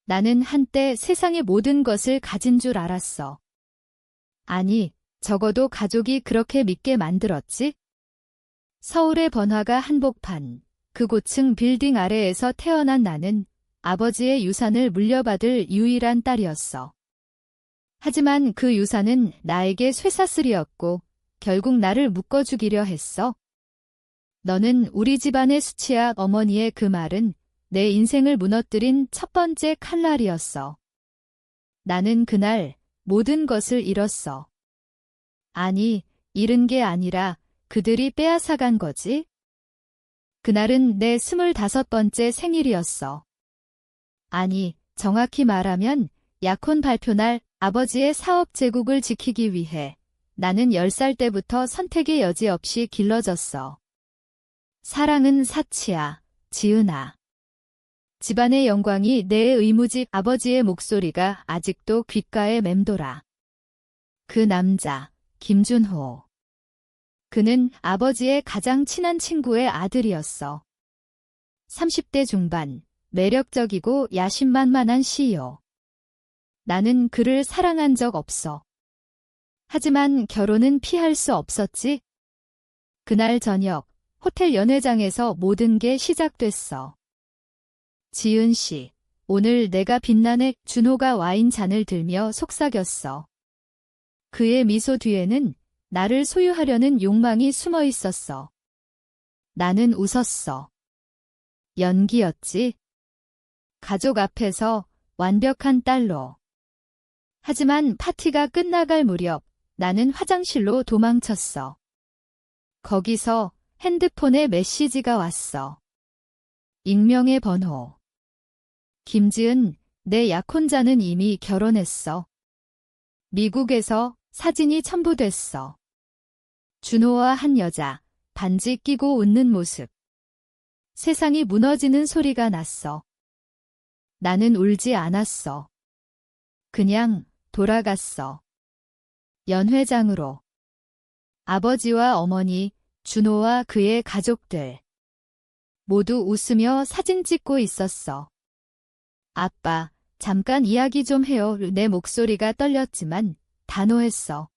나는 한때 세상의 모든 것을 가진 줄 알았어. 아니, 적어도 가족이 그렇게 믿게 만들었지? 서울의 번화가 한복판, 그 고층 빌딩 아래에서 태어난 나는 아버지의 유산을 물려받을 유일한 딸이었어. 하지만 그 유산은 나에게 쇠사슬이었고 결국 나를 묶어 죽이려 했어. 너는 우리 집안의 수치야. 어머니의 그 말은 내 인생을 무너뜨린 첫 번째 칼날이었어. 나는 그날 모든 것을 잃었어. 아니, 잃은 게 아니라 그들이 빼앗아간 거지. 그날은 내 25번째 생일이었어. 아니, 정확히 말하면 약혼 발표날 아버지의 사업 제국을 지키기 위해 나는 10살 때부터 선택의 여지 없이 길러졌어. 사랑은 사치야, 지은아. 집안의 영광이 내 의무직. 아버지의 목소리가 아직도 귓가에 맴돌아. 그 남자, 김준호. 그는 아버지의 가장 친한 친구의 아들이었어. 30대 중반, 매력적이고 야심만만한 CEO. 나는 그를 사랑한 적 없어. 하지만 결혼은 피할 수 없었지. 그날 저녁, 호텔 연회장에서 모든 게 시작됐어. 지은 씨, 오늘 내가 빛나네. 준호가 와인잔을 들며 속삭였어. 그의 미소 뒤에는 나를 소유하려는 욕망이 숨어 있었어. 나는 웃었어. 연기였지. 가족 앞에서 완벽한 딸로. 하지만 파티가 끝나갈 무렵 나는 화장실로 도망쳤어. 거기서 핸드폰에 메시지가 왔어. 익명의 번호. 김지은, 내 약혼자는 이미 결혼했어. 미국에서 사진이 첨부됐어. 준호와 한 여자, 반지 끼고 웃는 모습. 세상이 무너지는 소리가 났어. 나는 울지 않았어. 그냥 돌아갔어. 연회장으로. 아버지와 어머니, 준호와 그의 가족들. 모두 웃으며 사진 찍고 있었어. 아빠, 잠깐 이야기 좀 해요. 내 목소리가 떨렸지만 단호했어.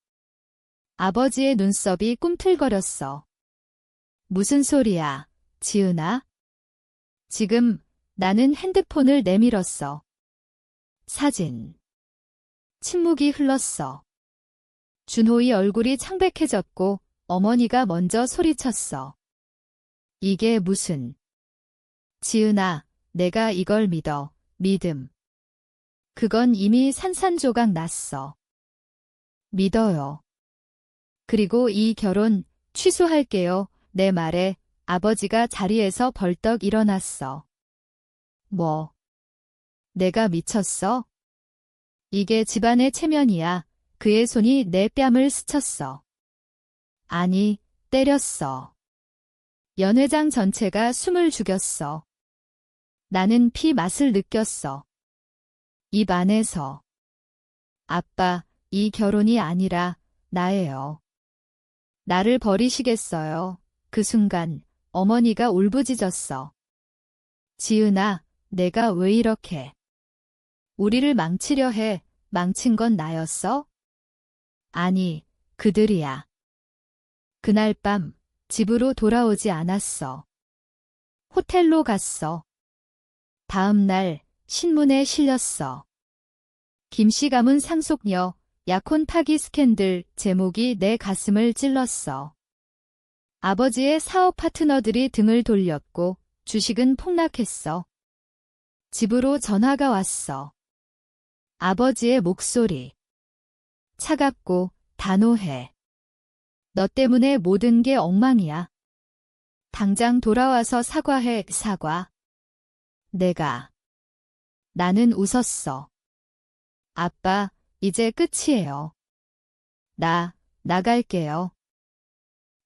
아버지의 눈썹이 꿈틀거렸어. 무슨 소리야, 지은아? 지금 나는 핸드폰을 내밀었어. 사진. 침묵이 흘렀어. 준호의 얼굴이 창백해졌고 어머니가 먼저 소리쳤어. 이게 무슨... 지은아, 내가 이걸 믿어. 믿음. 그건 이미 산산조각 났어. 믿어요. 그리고 이 결혼 취소할게요. 내 말에 아버지가 자리에서 벌떡 일어났어. 뭐? 내가 미쳤어? 이게 집안의 체면이야. 그의 손이 내 뺨을 스쳤어. 아니, 때렸어. 연회장 전체가 숨을 죽였어. 나는 피 맛을 느꼈어. 입 안에서. 아빠, 이 결혼이 아니라 나예요. 나를 버리시겠어요? 그 순간 어머니가 울부짖었어. 지은아, 내가 왜 이렇게... 우리를 망치려 해. 망친 건 나였어? 아니, 그들이야. 그날 밤 집으로 돌아오지 않았어. 호텔로 갔어. 다음 날 신문에 실렸어. 김씨 가문 상속녀, 약혼 파기 스캔들. 제목이 내 가슴을 찔렀어. 아버지의 사업 파트너들이 등을 돌렸고 주식은 폭락했어. 집으로 전화가 왔어. 아버지의 목소리. 차갑고 단호해. 너 때문에 모든 게 엉망이야. 당장 돌아와서 사과해. 사과. 나는 웃었어. 아빠, 이제 끝이에요. 나갈게요.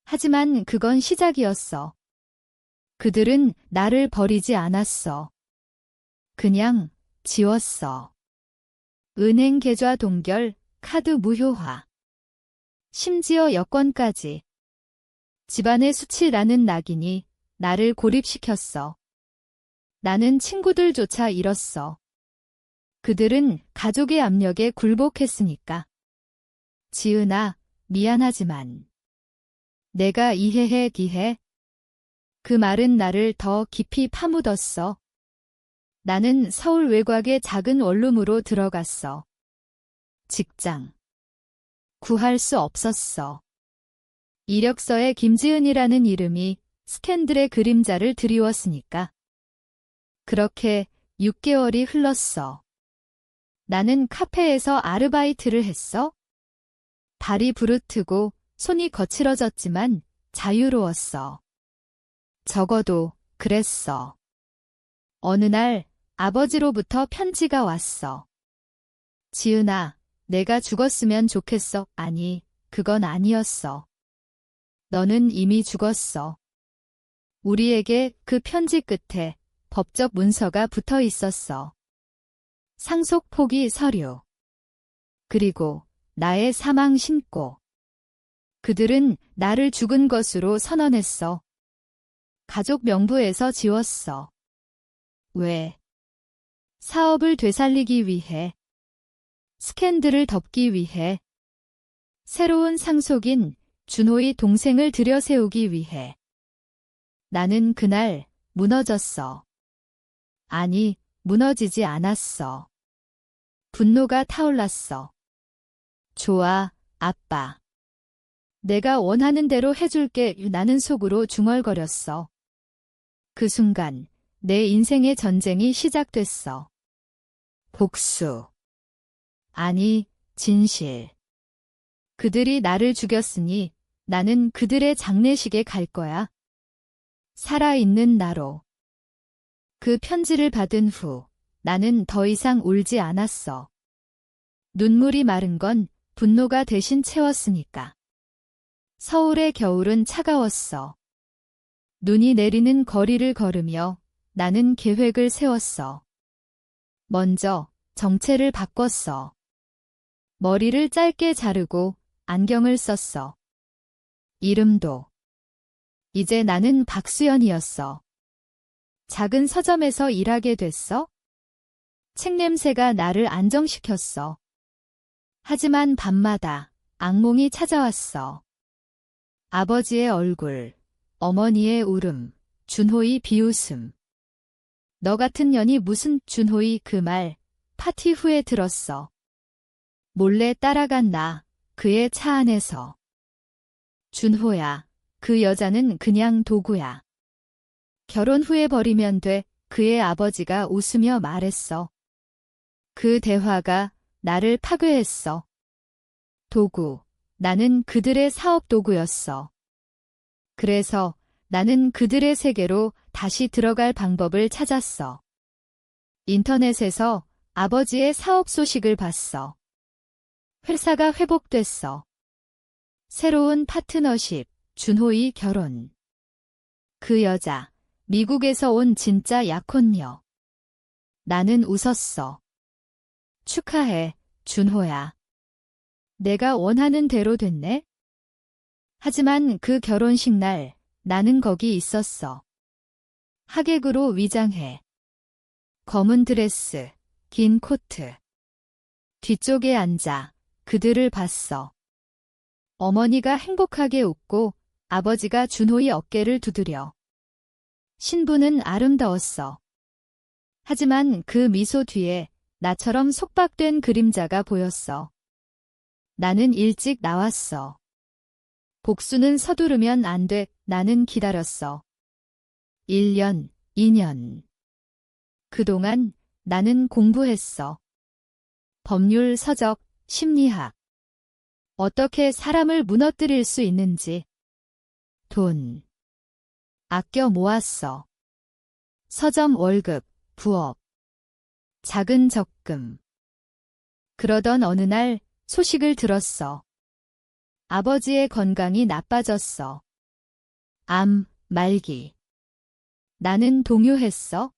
하지만 그건 시작이었어. 그들은 나를 버리지 않았어. 그냥 지웠어. 은행 계좌 동결, 카드 무효화. 심지어 여권까지. 집안의 수치라는 낙인이 나를 고립시켰어. 나는 친구들조차 잃었어. 그들은 가족의 압력에 굴복했으니까. 지은아, 미안하지만 내가 이해해 기해. 그 말은 나를 더 깊이 파묻었어. 나는 서울 외곽의 작은 원룸으로 들어갔어. 직장. 구할 수 없었어. 이력서에 김지은이라는 이름이 스캔들의 그림자를 드리웠으니까. 그렇게 6개월이 흘렀어. 나는 카페에서 아르바이트를 했어. 발이 부르트고 손이 거칠어졌지만 자유로웠어. 적어도 그랬어. 어느 날 아버지로부터 편지가 왔어. 지은아, 내가 죽었으면 좋겠어. 아니, 그건 아니었어. 너는 이미 죽었어. 우리에게 그 편지 끝에 법적 문서가 붙어 있었어. 상속 포기 서류. 그리고 나의 사망 신고. 그들은 나를 죽은 것으로 선언했어. 가족 명부에서 지웠어. 왜? 사업을 되살리기 위해. 스캔들을 덮기 위해. 새로운 상속인 준호의 동생을 들여세우기 위해. 나는 그날 무너졌어. 아니, 무너지지 않았어. 분노가 타올랐어. 좋아, 아빠. 내가 원하는 대로 해줄게. 나는 속으로 중얼거렸어. 그 순간 내 인생의 전쟁이 시작됐어. 복수. 아니, 진실. 그들이 나를 죽였으니 나는 그들의 장례식에 갈 거야. 살아있는 나로. 그 편지를 받은 후 나는 더 이상 울지 않았어. 눈물이 마른 건 분노가 대신 채웠으니까. 서울의 겨울은 차가웠어. 눈이 내리는 거리를 걸으며 나는 계획을 세웠어. 먼저 정체를 바꿨어. 머리를 짧게 자르고 안경을 썼어. 이름도. 이제 나는 박수연이었어. 작은 서점에서 일하게 됐어. 책 냄새가 나를 안정시켰어. 하지만 밤마다 악몽이 찾아왔어. 아버지의 얼굴, 어머니의 울음, 준호의 비웃음. 너 같은 년이 무슨 준호의 그 말, 파티 후에 들었어. 몰래 따라간 나, 그의 차 안에서. 준호야, 그 여자는 그냥 도구야. 결혼 후에 버리면 돼, 그의 아버지가 웃으며 말했어. 그 대화가 나를 파괴했어. 도구, 나는 그들의 사업 도구였어. 그래서 나는 그들의 세계로 다시 들어갈 방법을 찾았어. 인터넷에서 아버지의 사업 소식을 봤어. 회사가 회복됐어. 새로운 파트너십, 준호의 결혼. 그 여자, 미국에서 온 진짜 약혼녀. 나는 웃었어. 축하해, 준호야. 내가 원하는 대로 됐네? 하지만 그 결혼식 날 나는 거기 있었어. 하객으로 위장해. 검은 드레스, 긴 코트. 뒤쪽에 앉아 그들을 봤어. 어머니가 행복하게 웃고 아버지가 준호의 어깨를 두드려. 신부는 아름다웠어. 하지만 그 미소 뒤에 나처럼 속박된 그림자가 보였어. 나는 일찍 나왔어. 복수는 서두르면 안 돼. 나는 기다렸어. 1년, 2년. 그동안 나는 공부했어. 법률, 서적, 심리학. 어떻게 사람을 무너뜨릴 수 있는지. 돈. 아껴 모았어. 서점 월급, 부업. 작은 적금. 그러던 어느 날 소식을 들었어. 아버지의 건강이 나빠졌어. 암, 말기. 나는 동요했어.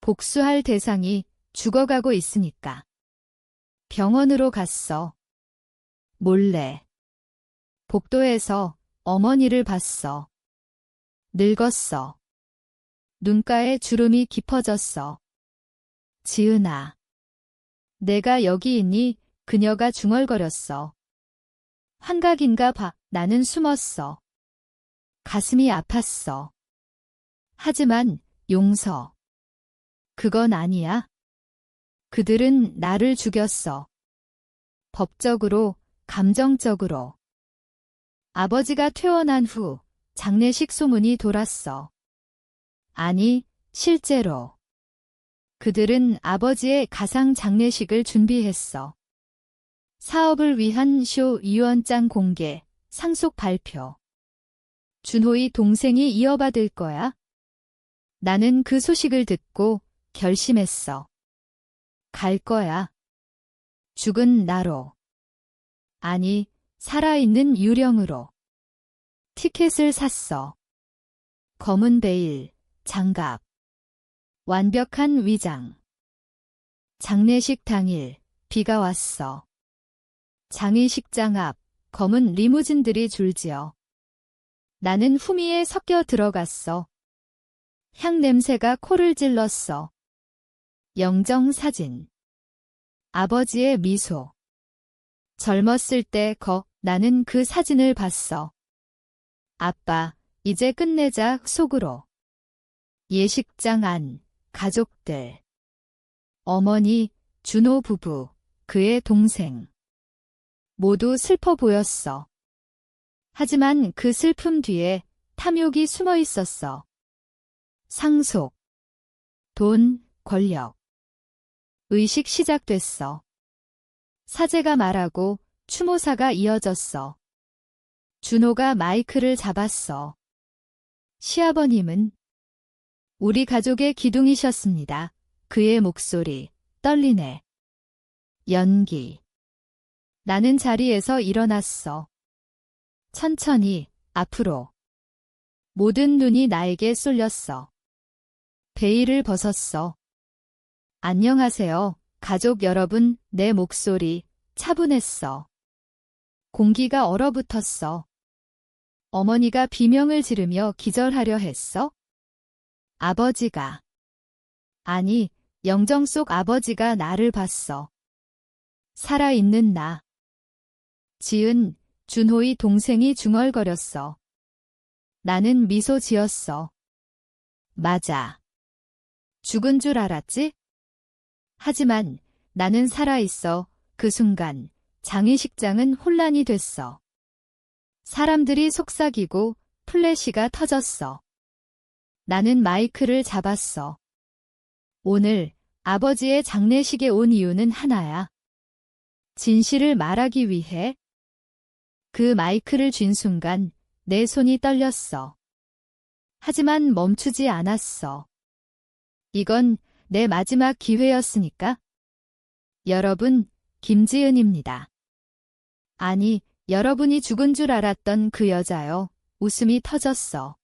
복수할 대상이 죽어가고 있으니까. 병원으로 갔어. 몰래. 복도에서 어머니를 봤어. 늙었어. 눈가에 주름이 깊어졌어. 지은아. 내가 여기 있니? 그녀가 중얼거렸어. 환각인가 봐. 나는 숨었어. 가슴이 아팠어. 하지만 용서. 그건 아니야. 그들은 나를 죽였어. 법적으로, 감정적으로. 아버지가 퇴원한 후 장례식 소문이 돌았어. 아니, 실제로. 그들은 아버지의 가상 장례식을 준비했어. 사업을 위한 쇼 유언장 공개, 상속 발표. 준호의 동생이 이어받을 거야. 나는 그 소식을 듣고 결심했어. 갈 거야. 죽은 나로. 아니, 살아있는 유령으로. 티켓을 샀어. 검은 베일, 장갑. 완벽한 위장. 장례식 당일, 비가 왔어. 장의식장 앞, 검은 리무진들이 줄지어. 나는 후미에 섞여 들어갔어. 향 냄새가 코를 찔렀어. 영정사진. 아버지의 미소. 젊었을 때 나는 그 사진을 봤어. 아빠, 이제 끝내자 속으로. 예식장 안, 가족들. 어머니, 준호 부부, 그의 동생. 모두 슬퍼 보였어. 하지만 그 슬픔 뒤에 탐욕이 숨어 있었어. 상속. 돈, 권력. 의식 시작됐어. 사제가 말하고 추모사가 이어졌어. 준호가 마이크를 잡았어. 시아버님은 우리 가족의 기둥이셨습니다. 그의 목소리 떨리네. 연기. 나는 자리에서 일어났어. 천천히 앞으로. 모든 눈이 나에게 쏠렸어. 베일을 벗었어. 안녕하세요, 가족 여러분. 내 목소리 차분했어. 공기가 얼어붙었어. 어머니가 비명을 지르며 기절하려 했어? 아버지가. 아니, 영정 속 아버지가 나를 봤어. 살아있는 나. 지은, 준호의 동생이 중얼거렸어. 나는 미소 지었어. 맞아. 죽은 줄 알았지? 하지만 나는 살아있어. 그 순간 장의식장은 혼란이 됐어. 사람들이 속삭이고 플래시가 터졌어. 나는 마이크를 잡았어. 오늘 아버지의 장례식에 온 이유는 하나야. 진실을 말하기 위해. 그 마이크를 쥔 순간 내 손이 떨렸어. 하지만 멈추지 않았어. 이건 내 마지막 기회였으니까. 여러분, 김지은입니다. 아니, 여러분이 죽은 줄 알았던 그 여자요. 웃음이 터졌어.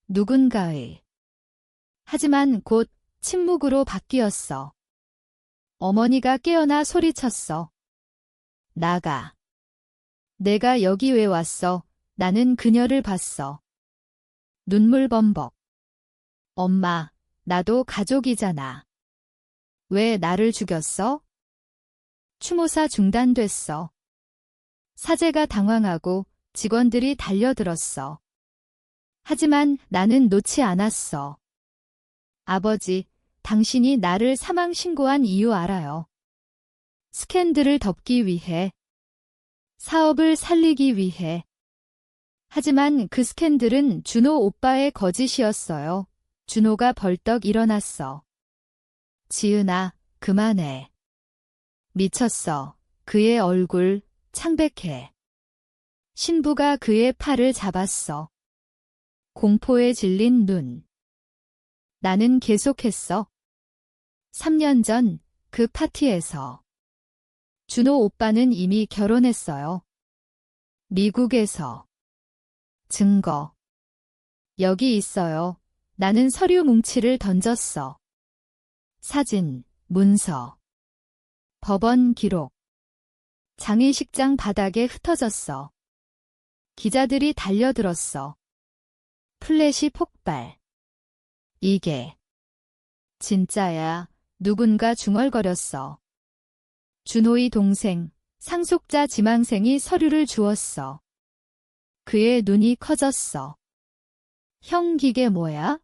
누군가의. 하지만 곧 침묵으로 바뀌었어. 어머니가 깨어나 소리쳤어. 나가. 내가 여기 왜 왔어? 나는 그녀를 봤어. 눈물 범벅. 엄마, 나도 가족이잖아. 왜 나를 죽였어? 추모사 중단됐어. 사제가 당황하고 직원들이 달려들었어. 하지만 나는 놓지 않았어. 아버지, 당신이 나를 사망 신고한 이유 알아요. 스캔들을 덮기 위해. 사업을 살리기 위해. 하지만 그 스캔들은 준호 오빠의 거짓이었어요. 준호가 벌떡 일어났어. 지은아, 그만해. 미쳤어. 그의 얼굴, 창백해. 신부가 그의 팔을 잡았어. 공포에 질린 눈. 나는 계속했어. 3년 전 그 파티에서. 준호 오빠는 이미 결혼했어요. 미국에서. 증거. 여기 있어요. 나는 서류 뭉치를 던졌어. 사진, 문서. 법원 기록. 장의식장 바닥에 흩어졌어. 기자들이 달려들었어. 플래시 폭발. 이게 진짜야. 누군가 중얼거렸어. 준호의 동생, 상속자 지망생이 서류를 주었어. 그의 눈이 커졌어. 형 기계 뭐야?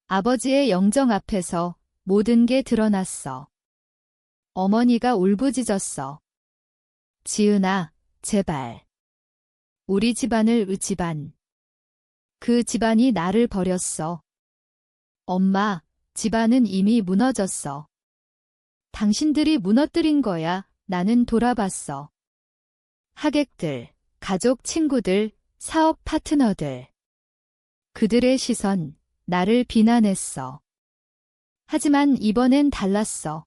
아버지의 영정 앞에서 모든 게 드러났어. 어머니가 울부짖었어. 지은아, 제발. 우리 집안을 집안. 그 집안이 나를 버렸어. 엄마, 집안은 이미 무너졌어. 당신들이 무너뜨린 거야. 나는 돌아봤어. 하객들, 가족, 친구들, 사업 파트너들. 그들의 시선, 나를 비난했어. 하지만 이번엔 달랐어.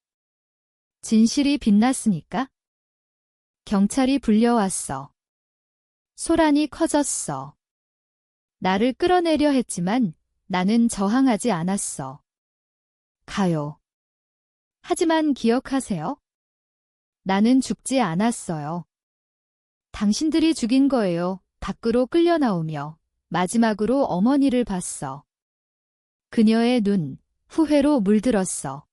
진실이 빛났으니까. 경찰이 불려왔어. 소란이 커졌어. 나를 끌어내려 했지만 나는 저항하지 않았어. 가요. 하지만 기억하세요. 나는 죽지 않았어요. 당신들이 죽인 거예요. 밖으로 끌려 나오며 마지막으로 어머니를 봤어. 그녀의 눈, 후회로 물들었어.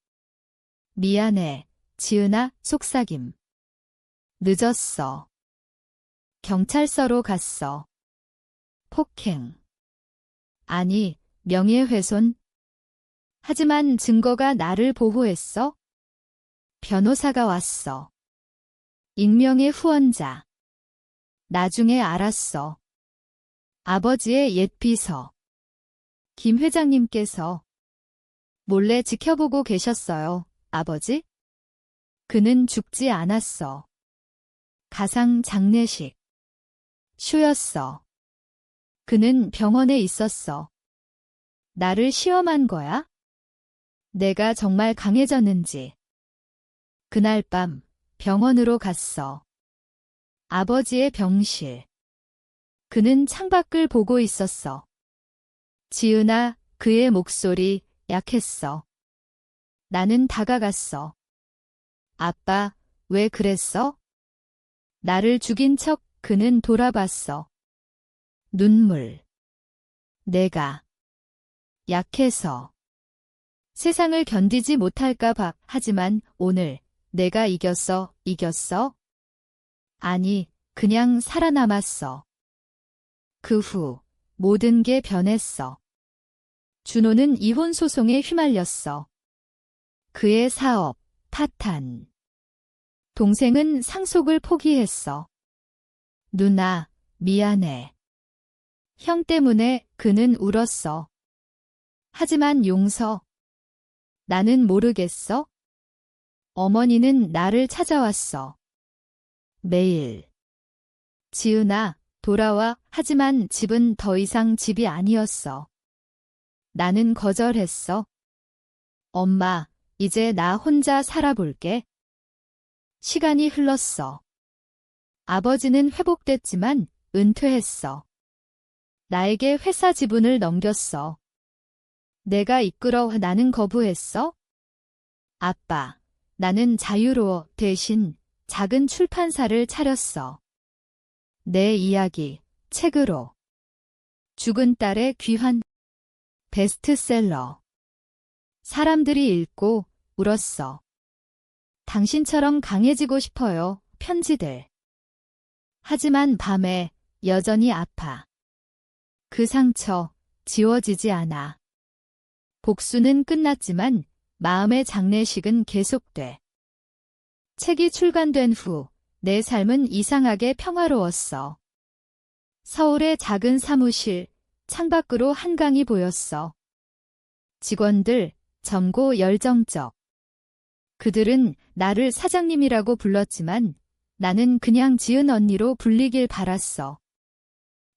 미안해, 지은아, 속삭임. 늦었어. 경찰서로 갔어. 폭행. 아니, 명예훼손. 하지만 증거가 나를 보호했어. 변호사가 왔어. 익명의 후원자. 나중에 알았어. 아버지의 옛 비서. 김 회장님께서 몰래 지켜보고 계셨어요, 아버지? 그는 죽지 않았어. 가상 장례식. 쉬었어. 그는 병원에 있었어. 나를 시험한 거야? 내가 정말 강해졌는지. 그날 밤 병원으로 갔어. 아버지의 병실. 그는 창밖을 보고 있었어. 지은아, 그의 목소리 약했어. 나는 다가갔어. 아빠, 왜 그랬어? 나를 죽인 척 그는 돌아봤어. 눈물. 내가 약해서. 세상을 견디지 못할까 봐. 하지만 오늘 내가 이겼어. 이겼어? 아니, 그냥 살아남았어. 그 후 모든 게 변했어. 준호는 이혼 소송에 휘말렸어. 그의 사업, 파탄. 동생은 상속을 포기했어. 누나, 미안해. 형 때문에 그는 울었어. 하지만 용서. 나는 모르겠어. 어머니는 나를 찾아왔어. 매일. 지은아, 돌아와. 하지만 집은 더 이상 집이 아니었어. 나는 거절했어. 엄마, 이제 나 혼자 살아볼게. 시간이 흘렀어. 아버지는 회복됐지만 은퇴했어. 나에게 회사 지분을 넘겼어. 내가 이끌어 나는 거부했어? 아빠, 나는 자유로워. 대신 작은 출판사를 차렸어. 내 이야기, 책으로. 죽은 딸의 귀한 베스트셀러. 사람들이 읽고 울었어. 당신처럼 강해지고 싶어요. 편지들. 하지만 밤에 여전히 아파. 그 상처 지워지지 않아. 복수는 끝났지만 마음의 장례식은 계속돼. 책이 출간된 후 내 삶은 이상하게 평화로웠어. 서울의 작은 사무실, 창밖으로 한강이 보였어. 직원들, 젊고 열정적. 그들은 나를 사장님이라고 불렀지만 나는 그냥 지은 언니로 불리길 바랐어.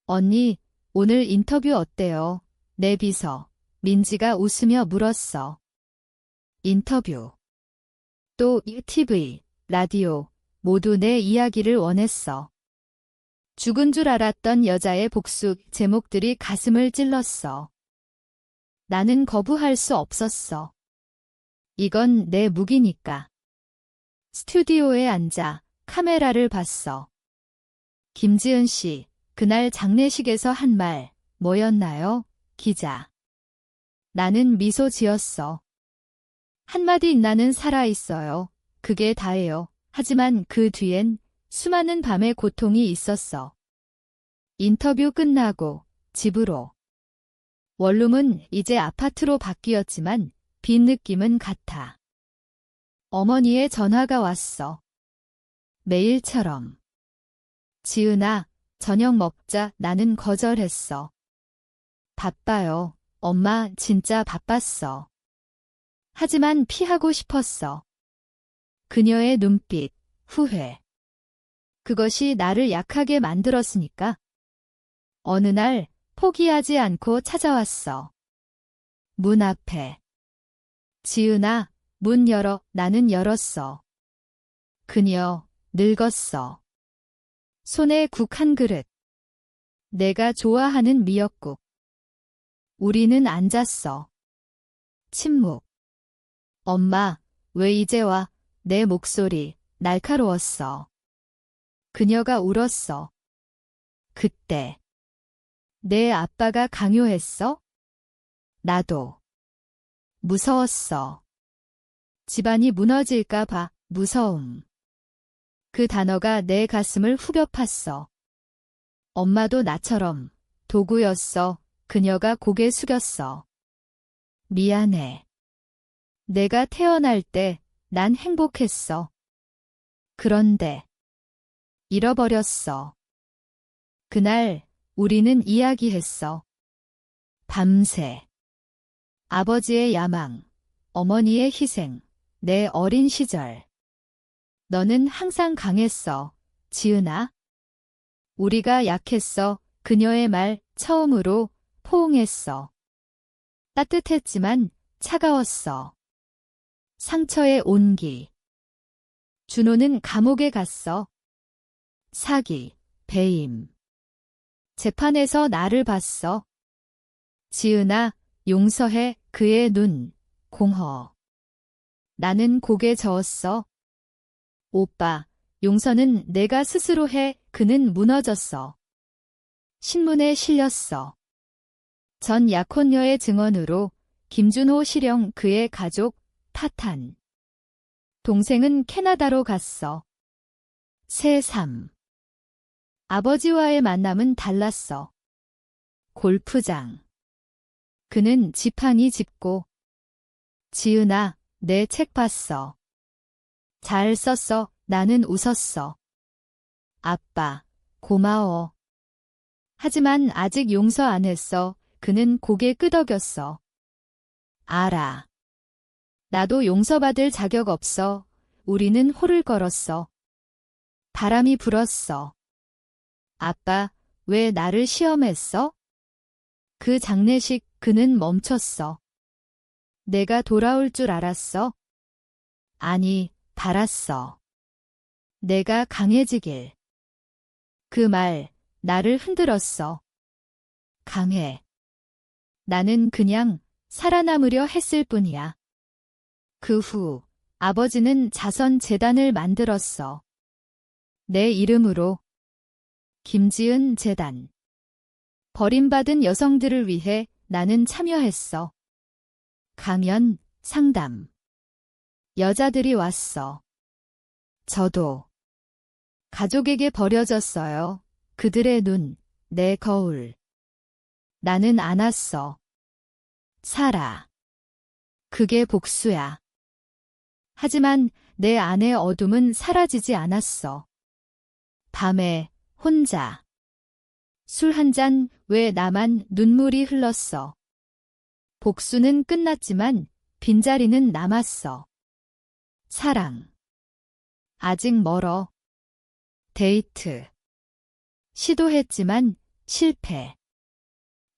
언니, 오늘 인터뷰 어때요? 내 비서, 민지가 웃으며 물었어. 인터뷰. 또 TV, 라디오, 모두 내 이야기를 원했어. 죽은 줄 알았던 여자의 복수 제목들이 가슴을 찔렀어. 나는 거부할 수 없었어. 이건 내 무기니까. 스튜디오에 앉아 카메라를 봤어. 김지은 씨, 그날 장례식에서 한 말, 뭐였나요? 기자. 나는 미소 지었어. 한마디 나는 살아있어요. 그게 다예요. 하지만 그 뒤엔 수많은 밤의 고통이 있었어. 인터뷰 끝나고 집으로. 원룸은 이제 아파트로 바뀌었지만 빈 느낌은 같아. 어머니의 전화가 왔어. 매일처럼. 지은아, 저녁 먹자. 나는 거절했어. 바빠요. 엄마 진짜 바빴어. 하지만 피하고 싶었어. 그녀의 눈빛, 후회. 그것이 나를 약하게 만들었으니까. 어느 날 포기하지 않고 찾아왔어. 문 앞에. 지은아, 문 열어. 나는 열었어. 그녀, 늙었어. 손에 국 한 그릇. 내가 좋아하는 미역국. 우리는 앉았어. 침묵. 엄마, 왜 이제 와? 내 목소리 날카로웠어. 그녀가 울었어. 그때. 내 아빠가 강요했어? 나도. 무서웠어. 집안이 무너질까 봐 무서움. 그 단어가 내 가슴을 후벼 팠어. 엄마도 나처럼 도구였어. 그녀가 고개 숙였어. 미안해. 내가 태어날 때 난 행복했어. 그런데 잃어버렸어. 그날 우리는 이야기했어. 밤새. 아버지의 야망, 어머니의 희생, 내 어린 시절. 너는 항상 강했어, 지은아. 우리가 약했어. 그녀의 말 처음으로 포옹했어. 따뜻했지만 차가웠어. 상처의 온기. 준호는 감옥에 갔어. 사기, 배임. 재판에서 나를 봤어. 지은아, 용서해. 그의 눈, 공허. 나는 고개 저었어. 오빠, 용서는 내가 스스로 해. 그는 무너졌어. 신문에 실렸어. 전 약혼녀의 증언으로 김준호 실형, 그의 가족 타탄. 동생은 캐나다로 갔어. 새 삶. 아버지와의 만남은 달랐어. 골프장. 그는 지팡이 짚고. 지은아, 내 책 봤어. 잘 썼어. 나는 웃었어. 아빠, 고마워. 하지만 아직 용서 안 했어. 그는 고개 끄덕였어. 알아. 나도 용서받을 자격 없어. 우리는 홀을 걸었어. 바람이 불었어. 아빠, 왜 나를 시험했어? 그 장례식. 그는 멈췄어. 내가 돌아올 줄 알았어? 아니, 바랐어. 내가 강해지길. 그 말, 나를 흔들었어. 강해. 나는 그냥 살아남으려 했을 뿐이야. 그 후, 아버지는 자선재단을 만들었어. 내 이름으로. 김지은 재단. 버림받은 여성들을 위해 나는 참여했어. 강연, 상담. 여자들이 왔어. 저도. 가족에게 버려졌어요. 그들의 눈, 내 거울. 나는 안았어. 살아. 그게 복수야. 하지만 내 안의 어둠은 사라지지 않았어. 밤에 혼자. 술 한 잔. 왜 나만 눈물이 흘렀어. 복수는 끝났지만 빈자리는 남았어. 사랑. 아직 멀어. 데이트. 시도했지만 실패.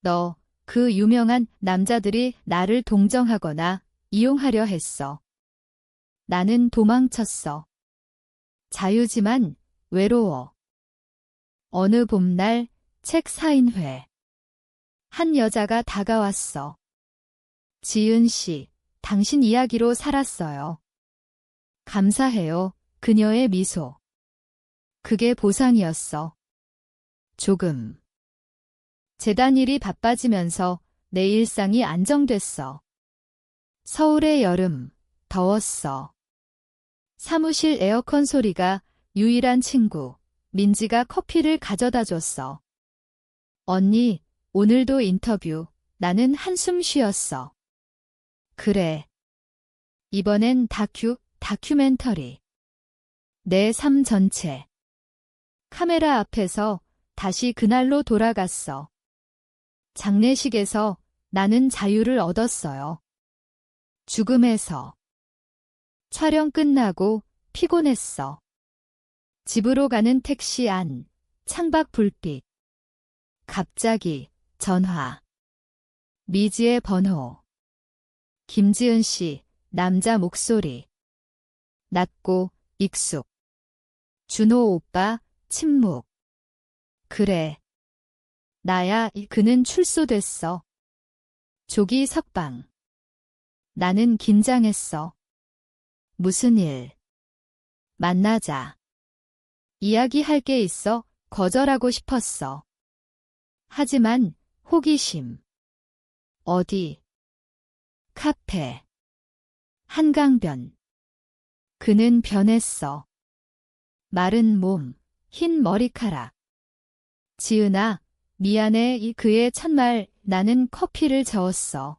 너, 그 유명한 남자들이 나를 동정하거나 이용하려 했어. 나는 도망쳤어. 자유지만 외로워. 어느 봄날 책 사인회. 한 여자가 다가왔어. 지은 씨, 당신 이야기로 살았어요. 감사해요. 그녀의 미소. 그게 보상이었어. 조금. 재단 일이 바빠지면서 내 일상이 안정됐어. 서울의 여름, 더웠어. 사무실 에어컨 소리가 유일한 친구, 민지가 커피를 가져다 줬어. 언니, 오늘도 인터뷰. 나는 한숨 쉬었어. 그래. 이번엔 다큐멘터리. 내 삶 전체. 카메라 앞에서 다시 그날로 돌아갔어. 장례식에서 나는 자유를 얻었어요. 죽음에서. 촬영 끝나고 피곤했어. 집으로 가는 택시 안, 창밖 불빛. 갑자기 전화. 미지의 번호. 김지은 씨, 남자 목소리. 낮고 익숙. 준호 오빠, 침묵. 그래. 나야. 그는 출소됐어. 조기 석방. 나는 긴장했어. 무슨 일? 만나자. 이야기할 게 있어. 거절하고 싶었어. 하지만 호기심. 어디? 카페. 한강변. 그는 변했어. 마른 몸, 흰 머리카락. 지은아, 미안해. 그의 첫말. 나는 커피를 저었어.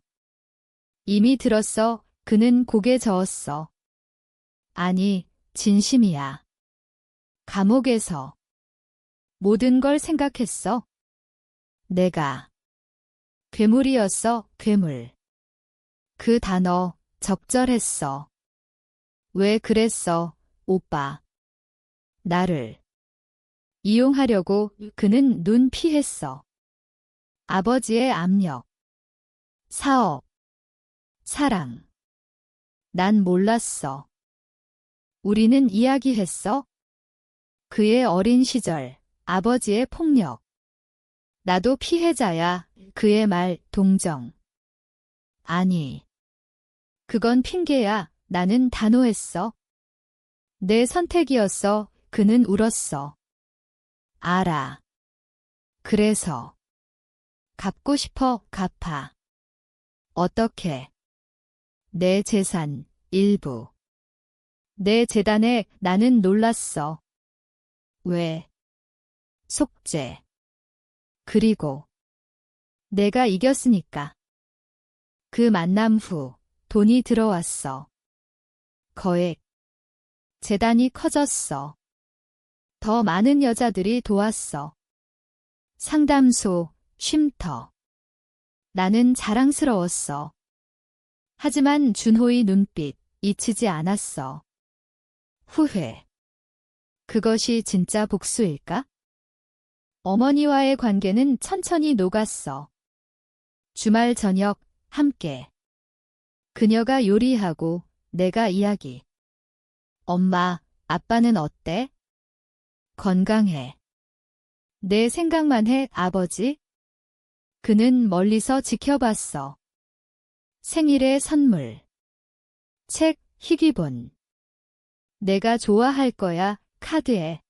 이미 들었어. 그는 고개 저었어. 아니, 진심이야. 감옥에서 모든 걸 생각했어. 내가 괴물이었어. 괴물. 그 단어 적절했어. 왜 그랬어, 오빠? 나를 이용하려고. 그는 눈 피했어. 아버지의 압력. 사업. 사랑. 난 몰랐어. 우리는 이야기했어. 그의 어린 시절, 아버지의 폭력. 나도 피해자야. 그의 말, 동정. 아니. 그건 핑계야. 나는 단호했어. 내 선택이었어. 그는 울었어. 알아. 그래서. 갚고 싶어. 갚아. 어떻게? 내 재산, 일부. 내 재단에. 나는 놀랐어. 왜? 속죄. 그리고 내가 이겼으니까. 그 만남 후 돈이 들어왔어. 거액. 재단이 커졌어. 더 많은 여자들이 도왔어. 상담소, 쉼터. 나는 자랑스러웠어. 하지만 준호의 눈빛 잊히지 않았어. 후회. 그것이 진짜 복수일까? 어머니와의 관계는 천천히 녹았어. 주말 저녁 함께. 그녀가 요리하고 내가 이야기. 엄마, 아빠는 어때? 건강해. 내 생각만 해, 아버지? 그는 멀리서 지켜봤어. 생일의 선물. 책, 희귀본. 내가 좋아할 거야, 카드에.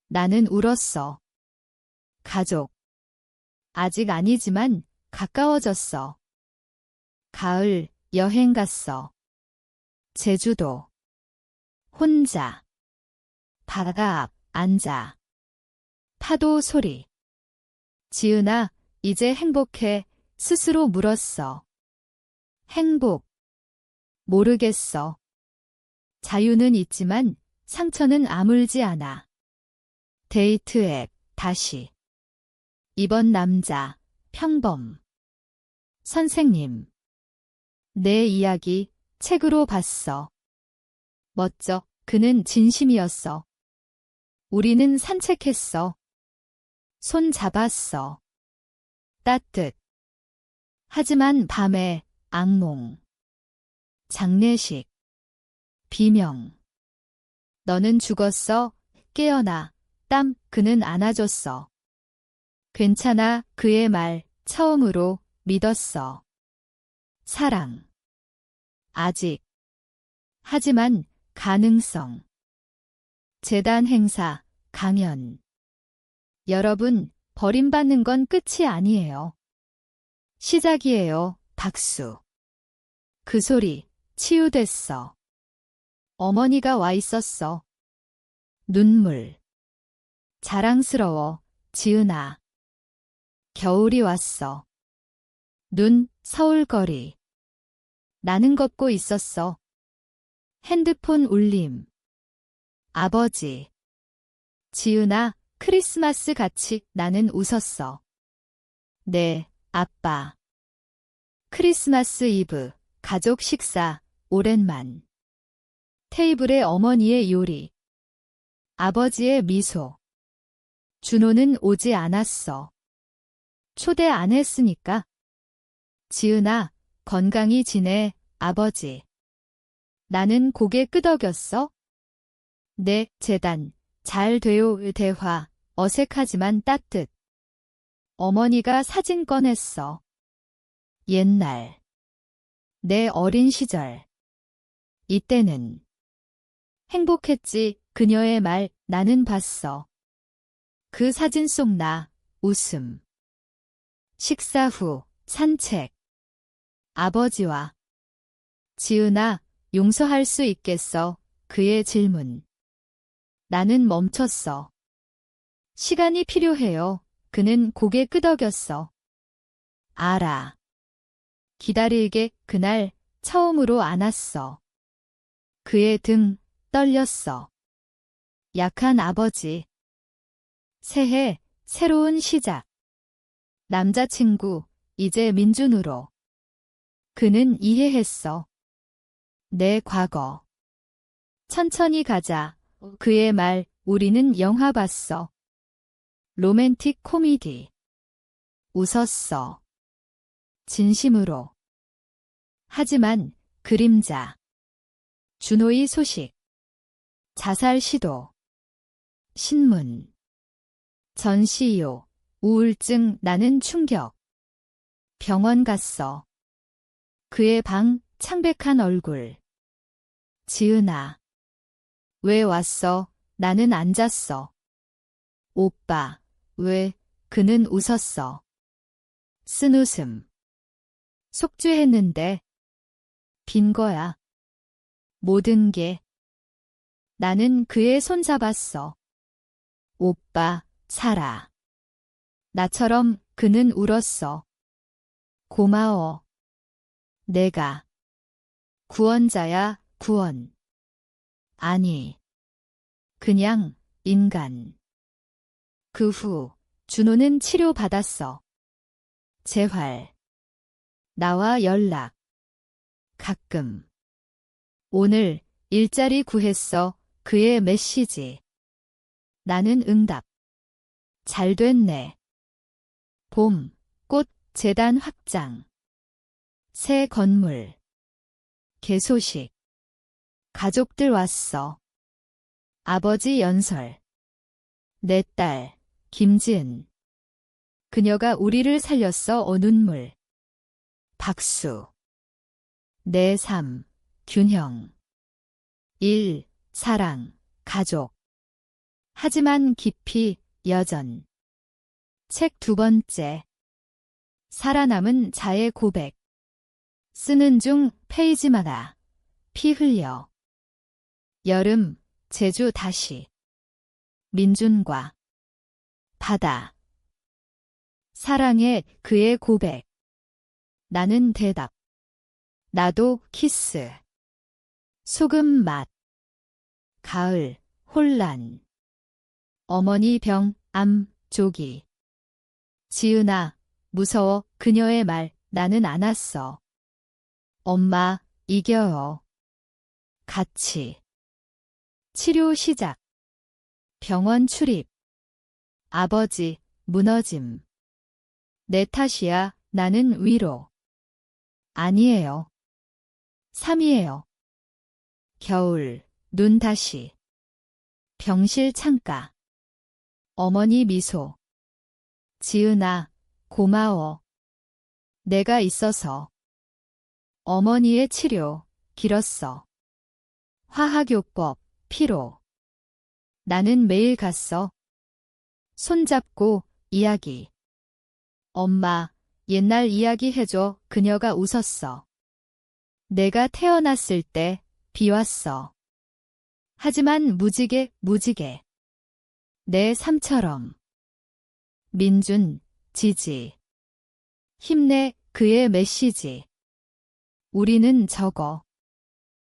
나는 울었어. 가족. 아직 아니지만 가까워졌어. 가을, 여행 갔어. 제주도. 혼자. 바다 앞 앉아. 파도 소리. 지은아, 이제 행복해. 스스로 물었어. 행복. 모르겠어. 자유는 있지만 상처는 아물지 않아. 데이트 앱, 다시. 이번 남자, 평범. 선생님. 내 이야기, 책으로 봤어. 멋져. 그는 진심이었어. 우리는 산책했어. 손 잡았어. 따뜻. 하지만 밤에 악몽. 장례식. 비명. 너는 죽었어. 깨어나. 땀. 그는 안아줬어. 괜찮아. 그의 말 처음으로 믿었어. 사랑. 아직. 하지만 가능성. 재단 행사, 강연. 여러분, 버림받는 건 끝이 아니에요. 시작이에요. 박수. 그 소리, 치유됐어. 어머니가 와 있었어. 눈물. 자랑스러워, 지은아. 겨울이 왔어. 눈, 서울거리. 나는 걷고 있었어. 핸드폰 울림. 아버지. 지은아, 크리스마스 같이. 나는 웃었어. 네, 아빠. 크리스마스 이브, 가족 식사, 오랜만. 테이블에 어머니의 요리. 아버지의 미소. 준호는 오지 않았어. 초대 안 했으니까. 지은아, 건강히 지내, 아버지. 나는 고개 끄덕였어. 네, 재단. 잘 돼요, 대화. 어색하지만 따뜻. 어머니가 사진 꺼냈어. 옛날. 내 어린 시절. 이때는. 행복했지, 그녀의 말, 나는 봤어. 그 사진 속 나, 웃음. 식사 후, 산책. 아버지와. 지은아, 용서할 수 있겠어? 그의 질문. 나는 멈췄어. 시간이 필요해요. 그는 고개 끄덕였어. 알아. 기다리게 그날 처음으로 안았어. 그의 등 떨렸어. 약한 아버지. 새해, 새로운 시작. 남자친구, 이제 민준으로. 그는 이해했어. 내 과거. 천천히 가자. 그의 말, 우리는 영화 봤어. 로맨틱 코미디. 웃었어. 진심으로. 하지만, 그림자. 준호의 소식. 자살 시도. 신문. 전시요. 우울증. 나는 충격. 병원 갔어. 그의 방, 창백한 얼굴. 지은아. 왜 왔어? 나는 앉았어. 오빠. 왜? 그는 웃었어. 쓴웃음. 속죄했는데. 빈 거야. 모든 게. 나는 그의 손 잡았어. 오빠, 살아. 나처럼 그는 울었어. 고마워. 내가. 구원자야, 구원. 아니. 그냥, 인간. 그 후, 준호는 치료받았어. 재활. 나와 연락. 가끔. 오늘, 일자리 구했어. 그의 메시지. 나는 응답. 잘 됐네. 봄, 꽃, 재단 확장. 새 건물. 개소식. 가족들 왔어. 아버지 연설. 내 딸, 김지은. 그녀가 우리를 살렸어. 눈물. 박수. 내 삶, 균형. 일, 사랑, 가족. 하지만 깊이, 여전. 책 두 번째. 살아남은 자의 고백. 쓰는 중 페이지마다. 피 흘려. 여름, 제주 다시. 민준과. 바다. 사랑해, 그의 고백. 나는 대답. 나도 키스. 소금 맛. 가을, 혼란. 어머니 병, 암, 조기. 지은아, 무서워. 그녀의 말, 나는 안았어. 엄마, 이겨요. 같이. 치료 시작. 병원 출입. 아버지, 무너짐. 내 탓이야. 나는 위로. 아니에요. 3이에요. 겨울, 눈 다시. 병실 창가. 어머니 미소. 지은아, 고마워. 내가 있어서. 어머니의 치료, 길었어. 화학요법, 피로. 나는 매일 갔어. 손잡고, 이야기. 엄마, 옛날 이야기 해줘. 그녀가 웃었어. 내가 태어났을 때, 비 왔어. 하지만 무지개, 무지개. 내 삶처럼. 민준, 지지. 힘내, 그의 메시지. 우리는 적어.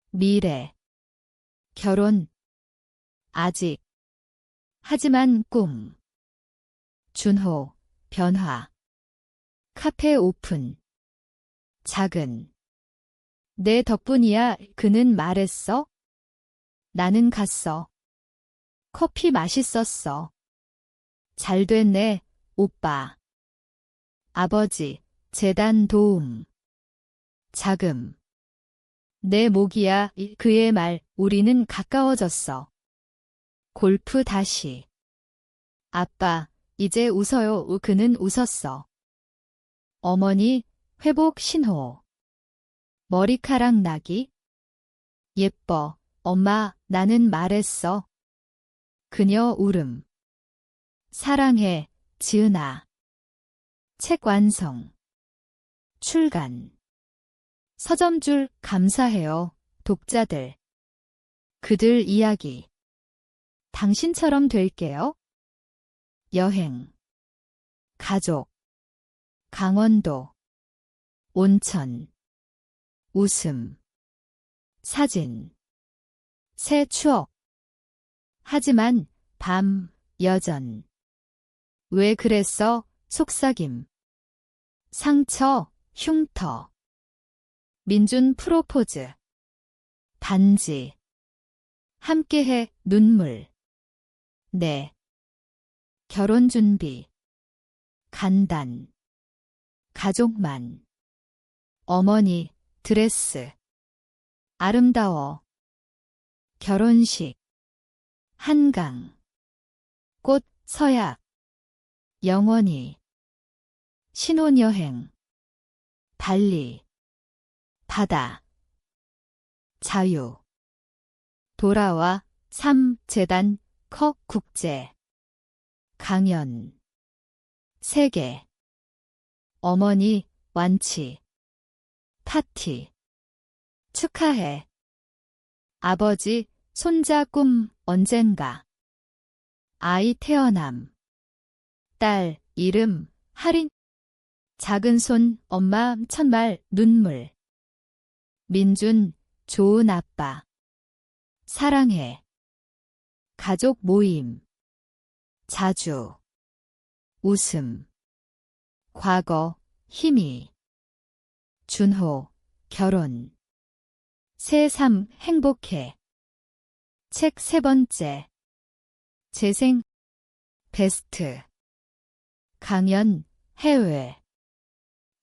미래. 결혼. 아직. 하지만 꿈. 준호, 변화. 카페 오픈. 작은. 내 덕분이야, 그는 말했어. 나는 갔어. 커피 맛있었어. 잘 됐네, 오빠. 아버지, 재단 도움. 자금. 내 목이야, 그의 말, 우리는 가까워졌어. 골프 다시. 아빠, 이제 웃어요, 그는 웃었어. 어머니, 회복 신호. 머리카락 나기. 예뻐, 엄마, 나는 말했어. 그녀 울음. 사랑해, 지은아. 책 완성. 출간. 서점줄 감사해요, 독자들. 그들 이야기. 당신처럼 될게요. 여행. 가족. 강원도. 온천. 웃음. 사진. 새 추억. 하지만 밤, 여전. 왜 그랬어, 속삭임. 상처, 흉터. 민준 프로포즈. 반지. 함께해, 눈물. 네. 결혼 준비. 간단. 가족만. 어머니, 드레스. 아름다워. 결혼식. 한강. 꽃, 서약. 영원히. 신혼여행. 발리. 바다. 자유. 돌아와, 3, 재단, 커, 국제. 강연. 세계. 어머니, 완치. 파티. 축하해. 아버지, 손자 꿈, 언젠가. 아이 태어남. 딸, 이름, 할인. 작은 손, 엄마, 첫말, 눈물. 민준, 좋은 아빠. 사랑해. 가족 모임. 자주. 웃음. 과거, 힘이. 준호, 결혼. 새삼, 행복해. 책 3번째. 재생. 베스트. 강연, 해외.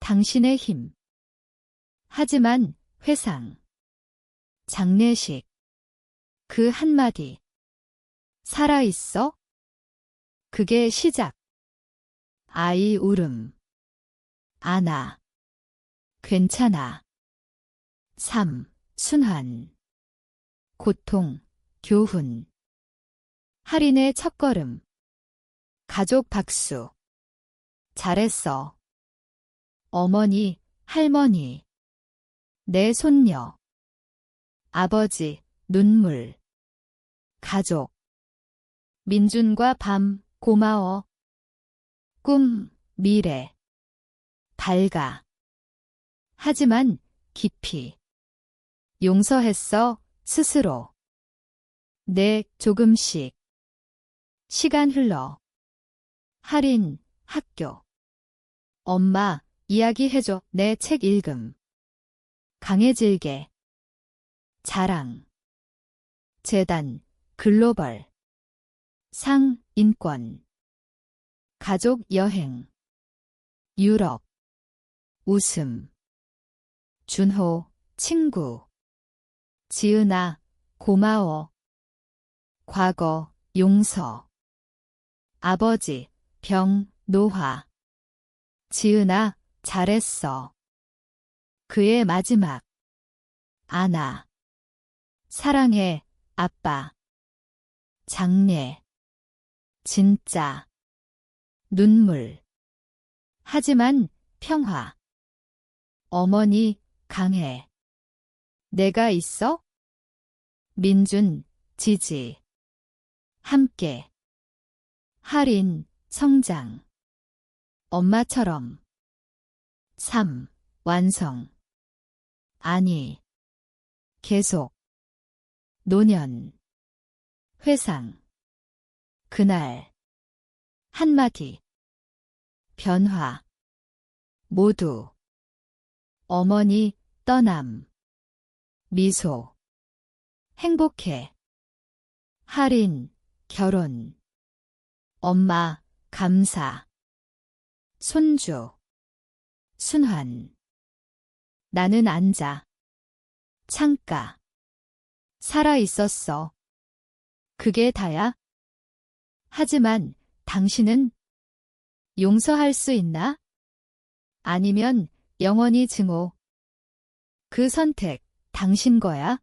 당신의 힘. 하지만, 회상. 장례식. 그 한마디. 살아있어? 그게 시작. 아이 울음. 안아. 괜찮아. 3. 순환. 고통, 교훈. 할인의 첫걸음. 가족 박수. 잘했어. 어머니, 할머니. 내 손녀. 아버지, 눈물. 가족. 민준과 밤, 고마워. 꿈, 미래. 밝아. 하지만, 깊이. 용서했어, 스스로. 내, 조금씩. 시간 흘러. 할인, 학교. 엄마, 이야기해줘, 내 책 읽음. 강해질게. 자랑. 재단, 글로벌. 상, 인권. 가족 여행. 유럽. 웃음. 준호, 친구. 지은아, 고마워. 과거, 용서. 아버지, 병, 노화. 지은아, 잘했어. 그의 마지막. 안아. 사랑해, 아빠. 장례. 진짜. 눈물. 하지만 평화. 어머니, 강해. 내가 있어? 민준, 지지. 함께. 할인, 성장. 엄마처럼. 3. 완성. 아니. 계속. 노년. 회상. 그날. 한마디. 변화. 모두. 어머니, 떠남. 미소. 행복해. 할인, 결혼. 엄마, 감사. 손주. 순환. 나는 앉아. 창가. 살아 있었어. 그게 다야? 하지만 당신은 용서할 수 있나? 아니면 영원히 증오. 그 선택, 당신 거야?